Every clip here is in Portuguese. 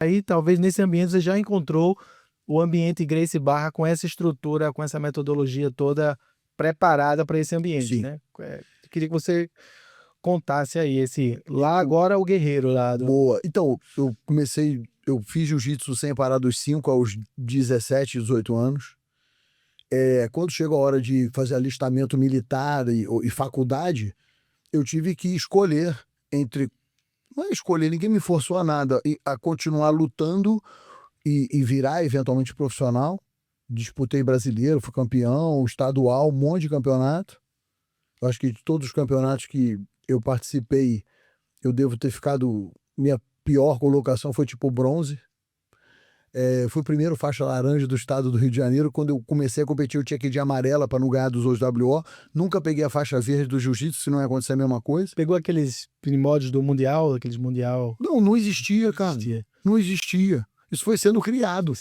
aí talvez nesse ambiente você já encontrou o ambiente Gracie Barra com essa estrutura, com essa metodologia toda preparada para esse ambiente, Sim. né? Queria que você contasse aí lá agora o guerreiro lá do... Boa. Então, eu fiz jiu-jitsu sem parar dos 5 aos 17, 18 anos. Quando chegou a hora de fazer alistamento militar e faculdade, eu tive que escolher entre... Não é escolher, ninguém me forçou a nada, a continuar lutando e virar eventualmente profissional. Disputei brasileiro, fui campeão, estadual, um monte de campeonato. Eu acho que de todos os campeonatos que eu participei, eu devo ter ficado... Minha pior colocação foi tipo bronze. Fui o primeiro faixa laranja do estado do Rio de Janeiro. Quando eu comecei a competir, eu tinha que ir de amarela para não ganhar dos OWO. Nunca peguei a faixa verde do jiu-jitsu, se não ia acontecer a mesma coisa. Pegou aqueles primórdios do Mundial, aqueles Mundial... Não existia, cara. Não existia. Isso foi sendo criado.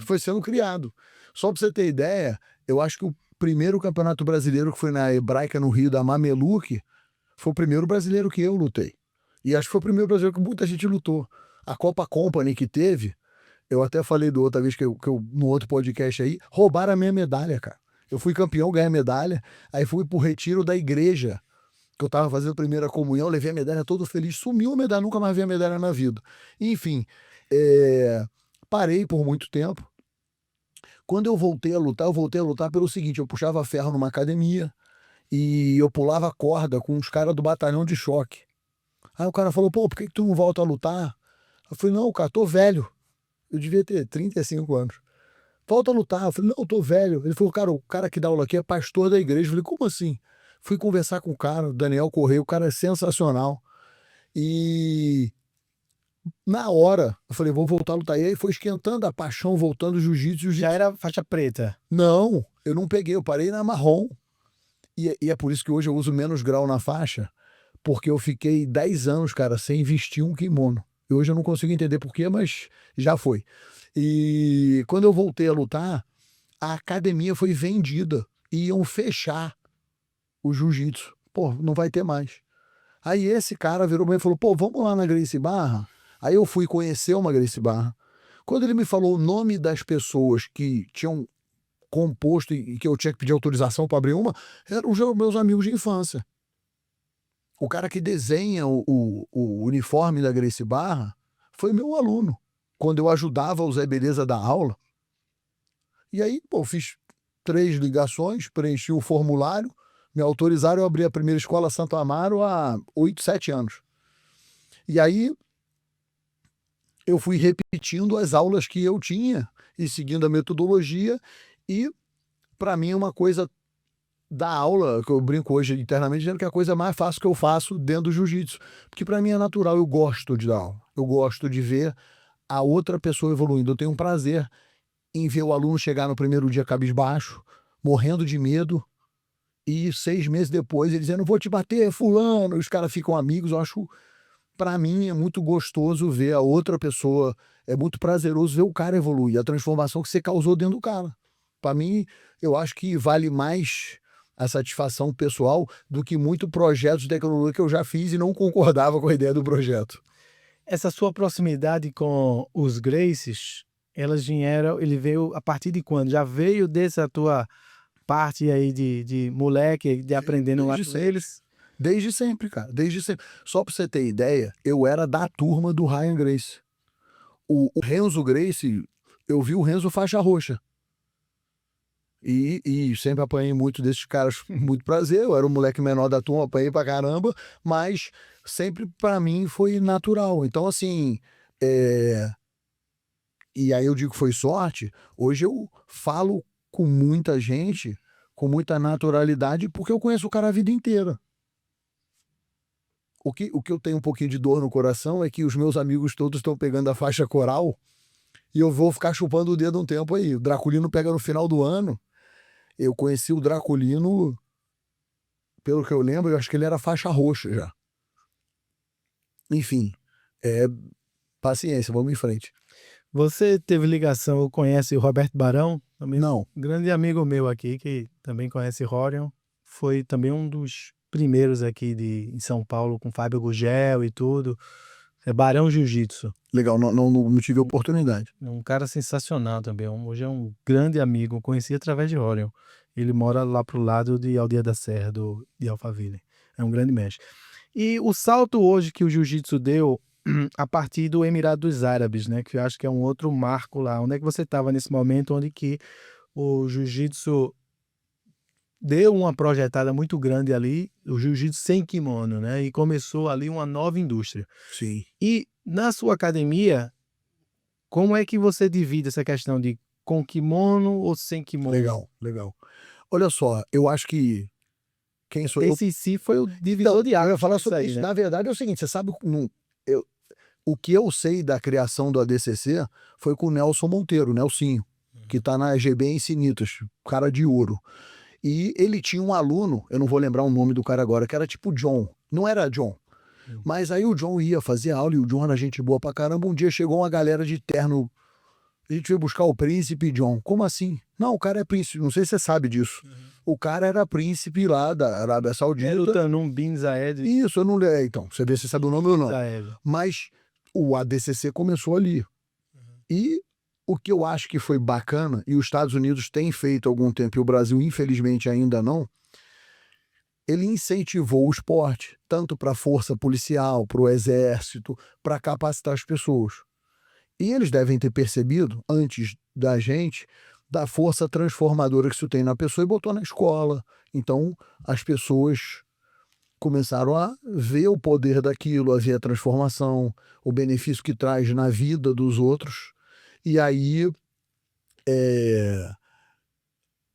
Foi sendo criado. Só pra você ter ideia, eu acho que o primeiro campeonato brasileiro que foi na Hebraica, no Rio, da Mameluque, foi o primeiro brasileiro que eu lutei. E acho que foi o primeiro brasileiro que muita gente lutou. A Copa Company que teve, eu até falei da outra vez que eu no outro podcast aí, roubaram a minha medalha, cara. Eu fui campeão, ganhei a medalha, aí fui pro retiro da igreja, que eu tava fazendo a primeira comunhão, levei a medalha todo feliz, sumiu a medalha, nunca mais vi a medalha na vida. Enfim, parei por muito tempo. Quando eu voltei a lutar pelo seguinte, eu puxava ferro numa academia e eu pulava corda com os caras do batalhão de choque. Aí o cara falou, pô, por que tu não volta a lutar? Eu falei, não, cara, tô velho. Eu devia ter 35 anos. Volta a lutar. Eu falei, não, eu tô velho. Ele falou, cara, o cara que dá aula aqui é pastor da igreja. Eu falei, como assim? Fui conversar com o cara, o Daniel Correia, o cara é sensacional. E na hora, eu falei, vou voltar a lutar. E aí foi esquentando a paixão, voltando o jiu-jitsu. Já era faixa preta? Não, eu não peguei, eu parei na marrom. E é por isso que hoje eu uso menos grau na faixa, porque eu fiquei 10 anos, cara, sem vestir um kimono. E hoje eu não consigo entender por quê, mas já foi. E quando eu voltei a lutar, a academia foi vendida. Iam fechar o jiu-jitsu. Pô, não vai ter mais. Aí esse cara virou pra mim e falou, pô, vamos lá na Gracie Barra? Aí eu fui conhecer uma Gracie Barra. Quando ele me falou o nome das pessoas que tinham composto e que eu tinha que pedir autorização para abrir uma, eram os meus amigos de infância. O cara que desenha o uniforme da Gracie Barra foi meu aluno, quando eu ajudava o Zé Beleza da aula. E aí, pô, fiz 3 ligações, preenchi o formulário, me autorizaram, eu abri a primeira escola Santo Amaro há 8, 7 anos. E aí eu fui repetindo as aulas que eu tinha e seguindo a metodologia, e para mim é uma coisa da aula, que eu brinco hoje internamente, dizendo que é a coisa mais fácil que eu faço dentro do jiu-jitsu, porque para mim é natural, eu gosto de dar aula, eu gosto de ver a outra pessoa evoluindo, eu tenho um prazer em ver o aluno chegar no primeiro dia cabisbaixo, morrendo de medo, e 6 meses depois ele dizendo, vou te bater, fulano, e os caras ficam amigos. Eu acho, para mim é muito gostoso ver a outra pessoa, é muito prazeroso ver o cara evoluir, a transformação que você causou dentro do cara. Para mim, eu acho que vale mais a satisfação pessoal do que muito projetos de tecnologia que eu já fiz e não concordava com a ideia do projeto. Essa sua proximidade com os Gracies, ele veio a partir de quando? Já veio dessa tua parte aí de moleque, de aprendendo lá com eles? Desde sempre, cara, desde sempre. Só pra você ter ideia, eu era da turma do Ryan Gracie. O Renzo Gracie, eu vi o Renzo faixa roxa. E sempre apanhei muito desses caras, muito prazer. Eu era o moleque menor da turma, apanhei pra caramba, mas sempre pra mim foi natural. Então, assim, e aí eu digo que foi sorte. Hoje eu falo com muita gente, com muita naturalidade, porque eu conheço o cara a vida inteira. O que eu tenho um pouquinho de dor no coração é que os meus amigos todos estão pegando a faixa coral e eu vou ficar chupando o dedo um tempo aí. O Draculino pega no final do ano. Eu conheci o Draculino, pelo que eu lembro, eu acho que ele era faixa roxa já. Enfim, paciência, vamos em frente. Você teve ligação, ou conhece o Roberto Barão? Também Não. Um grande amigo meu aqui, que também conhece Rorion. Foi também um dos primeiros aqui em São Paulo, com Fábio Gugel e tudo. É Barão Jiu-Jitsu. Legal, não tive oportunidade. Um cara sensacional também. Hoje é um grande amigo. Conheci através de Orion. Ele mora lá pro lado de Aldeia da Serra, de Alphaville. É um grande mestre. E o salto hoje que o jiu-jitsu deu a partir do Emirado dos Árabes, né? Que eu acho que é um outro marco lá. Onde é que você estava nesse momento onde que o jiu-jitsu deu uma projetada muito grande ali, o jiu-jitsu sem kimono, né? E começou ali uma nova indústria. Sim. E na sua academia, como é que você divide essa questão de com kimono ou sem kimono? Legal. Olha só, eu acho que quem sou eu... Esse si foi o divisor de eu águas ia falar disso sobre aí, isso. né? Na verdade é o seguinte, você sabe, o que eu sei da criação do ADCC foi com o Nelson Monteiro, Nelsinho, que tá na GB em Sinitas, cara de ouro. E ele tinha um aluno, eu não vou lembrar o nome do cara agora, que era tipo John. Não era John. Mas aí o John ia fazer aula e o John era gente boa pra caramba. Um dia chegou uma galera de terno. A gente veio buscar o príncipe John. Como assim? Não, o cara é príncipe. Não sei se você sabe disso. O cara era príncipe lá da Arábia Saudita. Era o Tanum Bin Zayed. Isso, eu não lembro. Então, você vê se sabe o nome ou não. Zayed. Mas o ADCC começou ali. E o que eu acho que foi bacana, e os Estados Unidos têm feito há algum tempo, e o Brasil, infelizmente, ainda não, ele incentivou o esporte, tanto para a força policial, para o exército, para capacitar as pessoas. E eles devem ter percebido, antes da gente, da força transformadora que isso tem na pessoa e botou na escola. Então, as pessoas começaram a ver o poder daquilo, a ver a transformação, o benefício que traz na vida dos outros. E aí,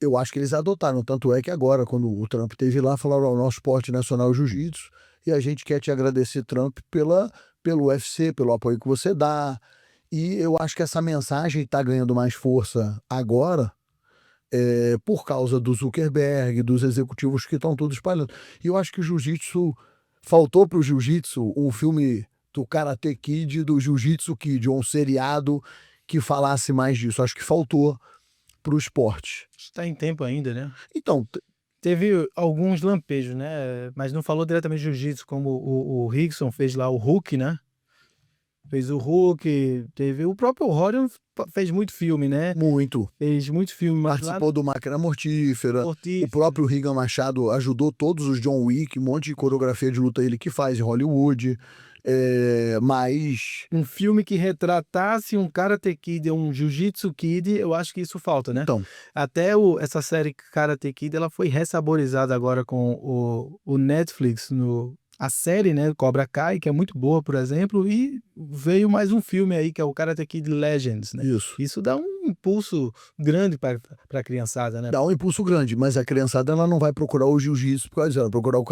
eu acho que eles adotaram. Tanto é que agora, quando o Trump esteve lá, falaram: o nosso esporte nacional é o jiu-jitsu, e a gente quer te agradecer, Trump, pelo UFC, pelo apoio que você dá. E eu acho que essa mensagem está ganhando mais força agora, por causa do Zuckerberg, dos executivos que estão todos espalhando. E eu acho que o jiu-jitsu, faltou para o jiu-jitsu um filme do Karate Kid, do Jiu-Jitsu Kid, ou um seriado que falasse mais disso. Acho que faltou para o esporte. Está em tempo ainda, né? Então, teve alguns lampejos, né? Mas não falou diretamente de jiu-jitsu, como o Rickson fez lá o Hulk, né? Fez o Hulk, teve o próprio Orion, fez muito filme, né? Muito. Fez muito filme. Mas participou do Máquina Mortífera. Mortífera. O próprio Regan Machado ajudou todos os John Wick, um monte de coreografia de luta ele que faz em Hollywood. Mas um filme que retratasse um Karate Kid, um Jiu-Jitsu Kid, eu acho que isso falta, né? Então, até essa série Karate Kid, ela foi ressaborizada agora com o Netflix, a série, né, Cobra Kai, que é muito boa, por exemplo, e veio mais um filme aí, que é o Karate Kid Legends, né? Isso dá um impulso grande para a criançada, né? Dá um impulso grande, mas a criançada ela não vai procurar o jiu-jitsu por causa disso, ela vai procurar o